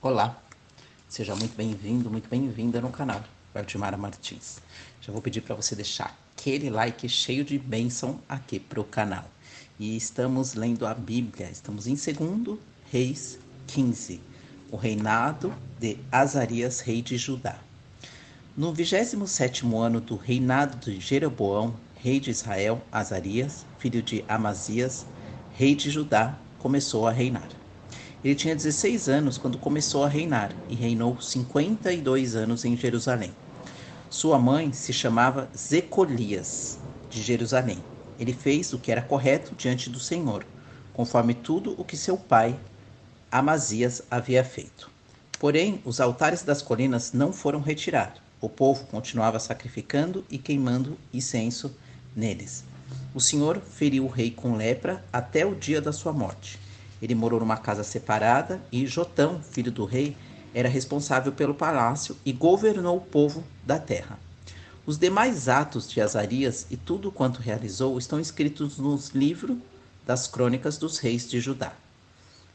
Olá, seja muito bem-vindo, muito bem-vinda no canal Valdemara Martins. Já vou pedir para você deixar aquele like cheio de bênção aqui para o canal. E estamos lendo a Bíblia, estamos em 2 Reis 15, o reinado de Azarias, rei de Judá. No 27º ano do reinado de Jeroboão, rei de Israel, Azarias, filho de Amazias, rei de Judá, começou a reinar. Ele tinha 16 anos quando começou a reinar e reinou 52 anos em Jerusalém. Sua mãe se chamava Zecolias, de Jerusalém. Ele fez o que era correto diante do Senhor, conforme tudo o que seu pai, Amazias, havia feito. Porém, os altares das colinas não foram retirados. O povo continuava sacrificando e queimando incenso neles. O Senhor feriu o rei com lepra até o dia da sua morte. Ele morou numa casa separada e Jotão, filho do rei, era responsável pelo palácio e governou o povo da terra. Os demais atos de Azarias e tudo quanto realizou estão escritos nos livros das crônicas dos reis de Judá.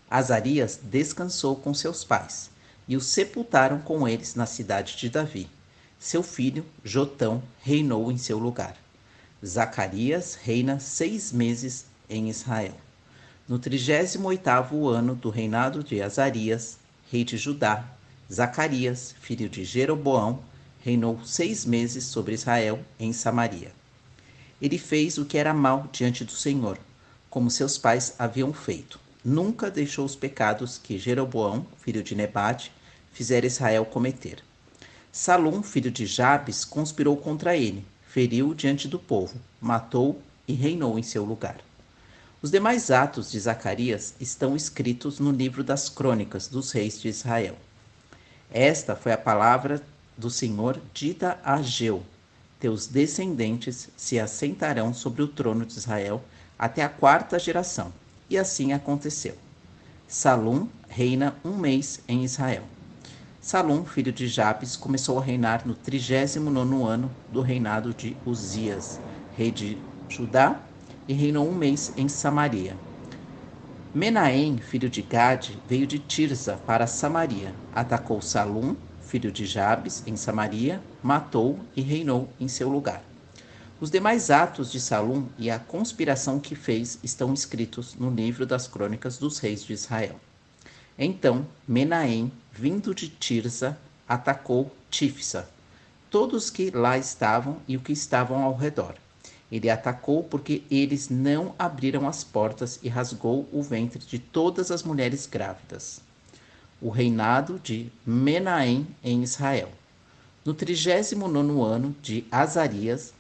Azarias descansou com seus pais e os sepultaram com eles na cidade de Davi. Seu filho, Jotão, reinou em seu lugar. Zacarias reina 6 meses em Israel. No 38º ano do reinado de Azarias, rei de Judá, Zacarias, filho de Jeroboão, reinou 6 meses sobre Israel em Samaria. Ele fez o que era mal diante do Senhor, como seus pais haviam feito. Nunca deixou os pecados que Jeroboão, filho de Nebate, fizera Israel cometer. Salum, filho de Jabes, conspirou contra ele, feriu diante do povo, matou e reinou em seu lugar. Os demais atos de Zacarias estão escritos no livro das crônicas dos reis de Israel. Esta foi a palavra do Senhor dita a Ageu: teus descendentes se assentarão sobre o trono de Israel até a 4ª geração. E assim aconteceu. Salum reina 1 mês em Israel. Salum, filho de Jabes, começou a reinar no 39º ano do reinado de Uzias, rei de Judá, e reinou 1 mês em Samaria. Menahem, filho de Gade, veio de Tirza para Samaria, atacou Salum, filho de Jabes, em Samaria, matou e reinou em seu lugar. Os demais atos de Salum e a conspiração que fez estão escritos no livro das crônicas dos reis de Israel. Então Menahem, vindo de Tirza, atacou Tifsa, todos que lá estavam e o que estavam ao redor. Ele atacou porque eles não abriram as portas e rasgou o ventre de todas as mulheres grávidas. O reinado de Menahem em Israel. No 39º ano de Azarias,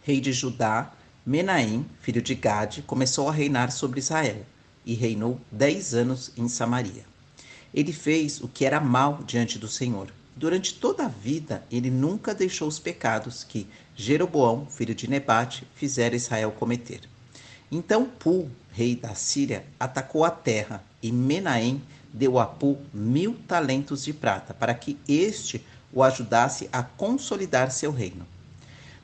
rei de Judá, Menahem, filho de Gade, começou a reinar sobre Israel e reinou 10 anos em Samaria. Ele fez o que era mal diante do Senhor. Durante toda a vida, ele nunca deixou os pecados que Jeroboão, filho de Nebate, fizera Israel cometer. Então Pul, rei da Síria, atacou a terra e Menahem deu a Pul 1000 talentos de prata para que este o ajudasse a consolidar seu reino.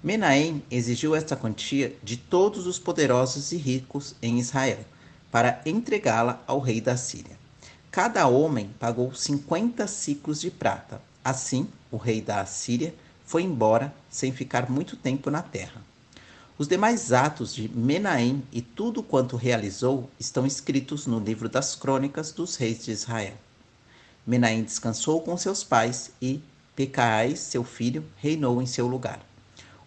Menahem exigiu esta quantia de todos os poderosos e ricos em Israel para entregá-la ao rei da Síria. Cada homem pagou 50 siclos de prata. Assim, o rei da Assíria foi embora sem ficar muito tempo na terra. Os demais atos de Menahem e tudo quanto realizou estão escritos no livro das crônicas dos reis de Israel. Menahem descansou com seus pais e Pecaías, seu filho, reinou em seu lugar.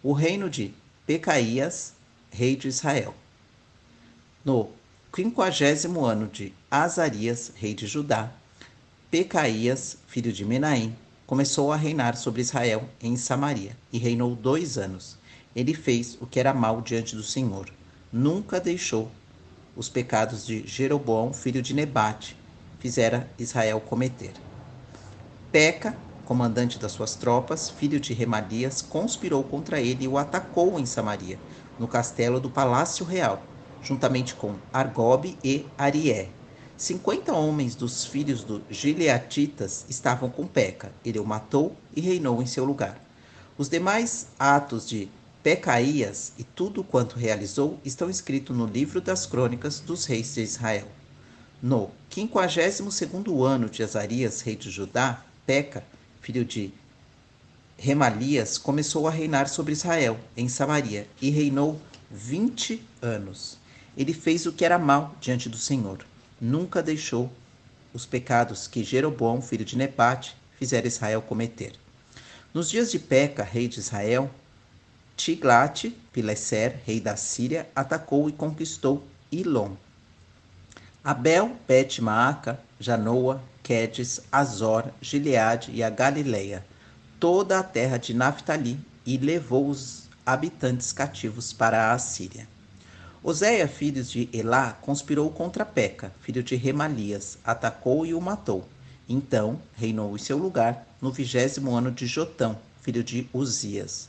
O reino de Pecaías, rei de Israel. No 50º ano de Azarias, rei de Judá, Pecaías, filho de Menahem, começou a reinar sobre Israel em Samaria e reinou 2 anos. Ele fez o que era mal diante do Senhor. Nunca deixou os pecados de Jeroboão, filho de Nebate, fizera Israel cometer. Peca, comandante das suas tropas, filho de Remalias, conspirou contra ele e o atacou em Samaria, no castelo do Palácio Real, juntamente com Argobe e Arié. 50 homens dos filhos dos Gileatitas estavam com Peca. Ele o matou e reinou em seu lugar. Os demais atos de Pecaías e tudo quanto realizou estão escritos no livro das crônicas dos reis de Israel. No 52º ano de Azarias, rei de Judá, Peca, filho de Remalias, começou a reinar sobre Israel, em Samaria, e reinou 20 anos. Ele fez o que era mal diante do Senhor. Nunca deixou os pecados que Jeroboão, filho de Nebate, fizera Israel cometer. Nos dias de Peca, rei de Israel, Tiglat-Pileser, rei da Síria, atacou e conquistou Ilom. Abel, Bet-Maaca, Janoa, Quedes, Azor, Gileade e a Galileia, toda a terra de Naphtali, e levou os habitantes cativos para a Assíria. Oséia, filho de Elá, conspirou contra Peca, filho de Remalias, atacou e o matou. Então reinou em seu lugar no 20º ano de Jotão, filho de Uzias.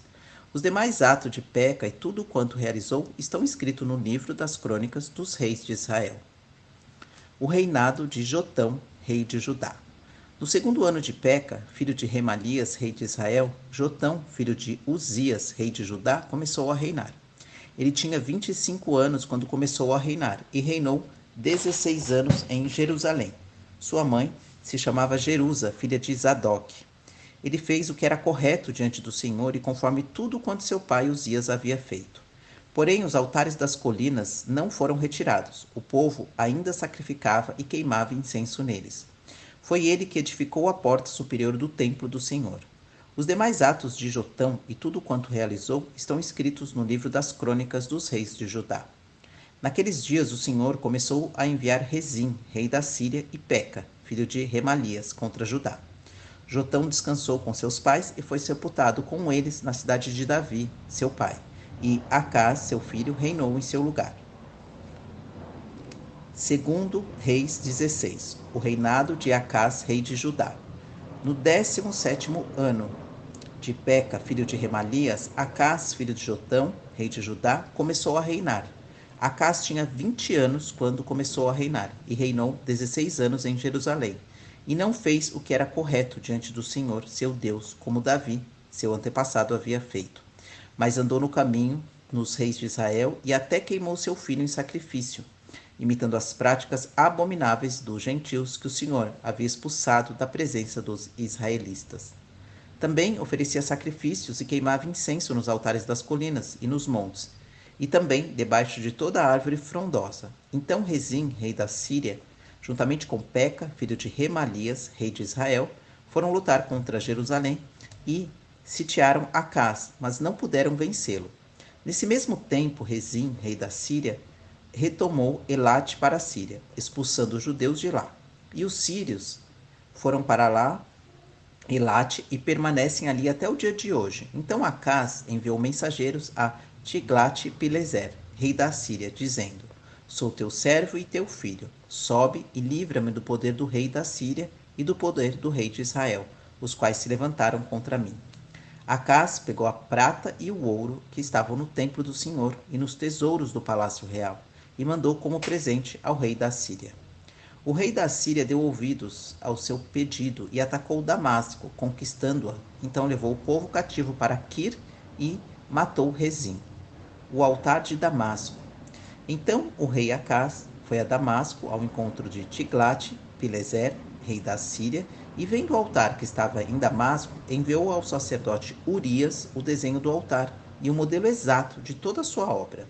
Os demais atos de Peca e tudo quanto realizou estão escritos no livro das crônicas dos reis de Israel. O reinado de Jotão, rei de Judá. No 2º ano de Peca, filho de Remalias, rei de Israel, Jotão, filho de Uzias, rei de Judá, começou a reinar. Ele tinha 25 anos quando começou a reinar e reinou 16 anos em Jerusalém. Sua mãe se chamava Jerusa, filha de Zadok. Ele fez o que era correto diante do Senhor e conforme tudo quanto seu pai Uzias havia feito. Porém, os altares das colinas não foram retirados. O povo ainda sacrificava e queimava incenso neles. Foi ele que edificou a porta superior do templo do Senhor. Os demais atos de Jotão e tudo quanto realizou estão escritos no livro das crônicas dos reis de Judá. Naqueles dias o Senhor começou a enviar Rezim, rei da Síria, e Peca, filho de Remalias, contra Judá. Jotão descansou com seus pais e foi sepultado com eles na cidade de Davi, seu pai. E Acás, seu filho, reinou em seu lugar. Segundo Reis 16, o reinado de Acás, rei de Judá. No 17º ano de Peca, filho de Remalias, Acás, filho de Jotão, rei de Judá, começou a reinar. Acás tinha 20 anos quando começou a reinar, e reinou 16 anos em Jerusalém. E não fez o que era correto diante do Senhor, seu Deus, como Davi, seu antepassado, havia feito. Mas andou no caminho nos reis de Israel e até queimou seu filho em sacrifício, imitando as práticas abomináveis dos gentios que o Senhor havia expulsado da presença dos israelitas. Também oferecia sacrifícios e queimava incenso nos altares das colinas e nos montes, e também debaixo de toda árvore frondosa. Então Rezim, rei da Síria, juntamente com Peca, filho de Remalias, rei de Israel, foram lutar contra Jerusalém e sitiaram Acás, mas não puderam vencê-lo. Nesse mesmo tempo, Rezim, rei da Síria, retomou Elate para a Síria, expulsando os judeus de lá. E os sírios foram para lá, Elate, e permanecem ali até o dia de hoje. Então Acás enviou mensageiros a Tiglat-Pileser, rei da Síria, dizendo: Sou teu servo e teu filho. Sobe e livra-me do poder do rei da Síria e do poder do rei de Israel, os quais se levantaram contra mim. Acás pegou a prata e o ouro que estavam no templo do Senhor e nos tesouros do palácio real, e mandou como presente ao rei da Síria. O rei da Síria deu ouvidos ao seu pedido e atacou Damasco, conquistando-a. Então levou o povo cativo para Quir e matou Rezim, o altar de Damasco. Então o rei Acás foi a Damasco ao encontro de Tiglat-Pileser, rei da Síria, e vendo o altar que estava em Damasco, enviou ao sacerdote Urias o desenho do altar e o modelo exato de toda a sua obra.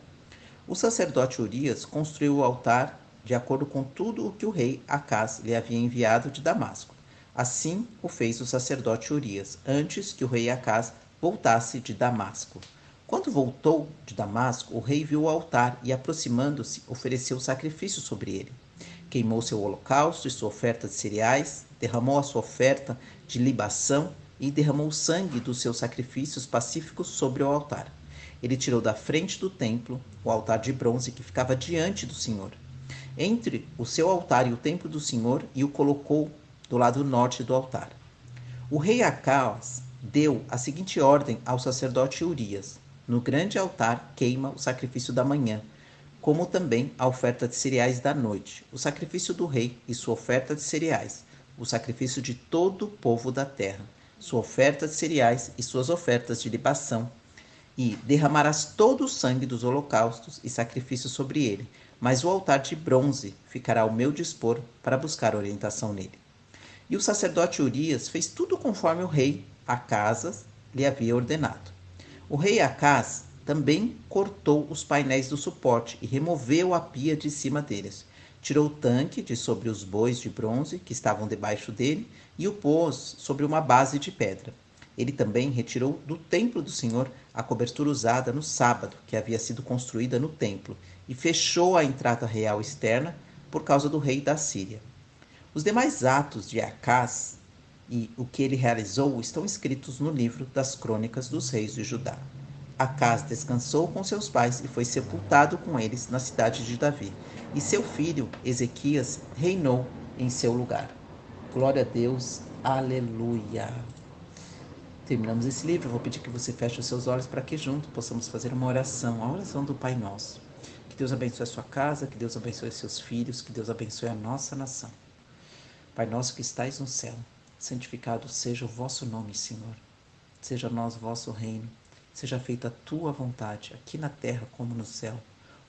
O sacerdote Urias construiu o altar de acordo com tudo o que o rei Acás lhe havia enviado de Damasco. Assim o fez o sacerdote Urias, antes que o rei Acás voltasse de Damasco. Quando voltou de Damasco, o rei viu o altar e, aproximando-se, ofereceu sacrifício sobre ele. Queimou seu holocausto e sua oferta de cereais, derramou a sua oferta de libação e derramou o sangue dos seus sacrifícios pacíficos sobre o altar. Ele tirou da frente do templo o altar de bronze que ficava diante do Senhor, entre o seu altar e o templo do Senhor, e o colocou do lado norte do altar. O rei Acás deu a seguinte ordem ao sacerdote Urias: no grande altar queima o sacrifício da manhã, como também a oferta de cereais da noite, o sacrifício do rei e sua oferta de cereais, o sacrifício de todo o povo da terra, sua oferta de cereais e suas ofertas de libação, e derramarás todo o sangue dos holocaustos e sacrifícios sobre ele, mas o altar de bronze ficará ao meu dispor para buscar orientação nele. E o sacerdote Urias fez tudo conforme o rei Acasas lhe havia ordenado. O rei Acaz também cortou os painéis do suporte e removeu a pia de cima deles. Tirou o tanque de sobre os bois de bronze que estavam debaixo dele e o pôs sobre uma base de pedra. Ele também retirou do templo do Senhor a cobertura usada no sábado, que havia sido construída no templo, e fechou a entrada real externa por causa do rei da Síria. Os demais atos de Acaz e o que ele realizou estão escritos no livro das Crônicas dos Reis de Judá. Acaz descansou com seus pais e foi sepultado com eles na cidade de Davi. E seu filho, Ezequias, reinou em seu lugar. Glória a Deus, aleluia. Terminamos esse livro, eu vou pedir que você feche os seus olhos para que juntos possamos fazer uma oração, a oração do Pai Nosso. Que Deus abençoe a sua casa, que Deus abençoe seus filhos, que Deus abençoe a nossa nação. Pai nosso que estais no céu, santificado seja o vosso nome, Senhor. Seja nós vosso reino. Seja feita a tua vontade, aqui na terra como no céu.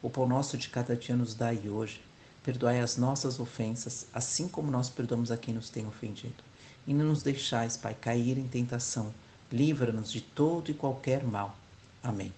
O pão nosso de cada dia nos dai hoje. Perdoai as nossas ofensas, assim como nós perdoamos a quem nos tem ofendido. E não nos deixais, Pai, cair em tentação. Livra-nos de todo e qualquer mal. Amém.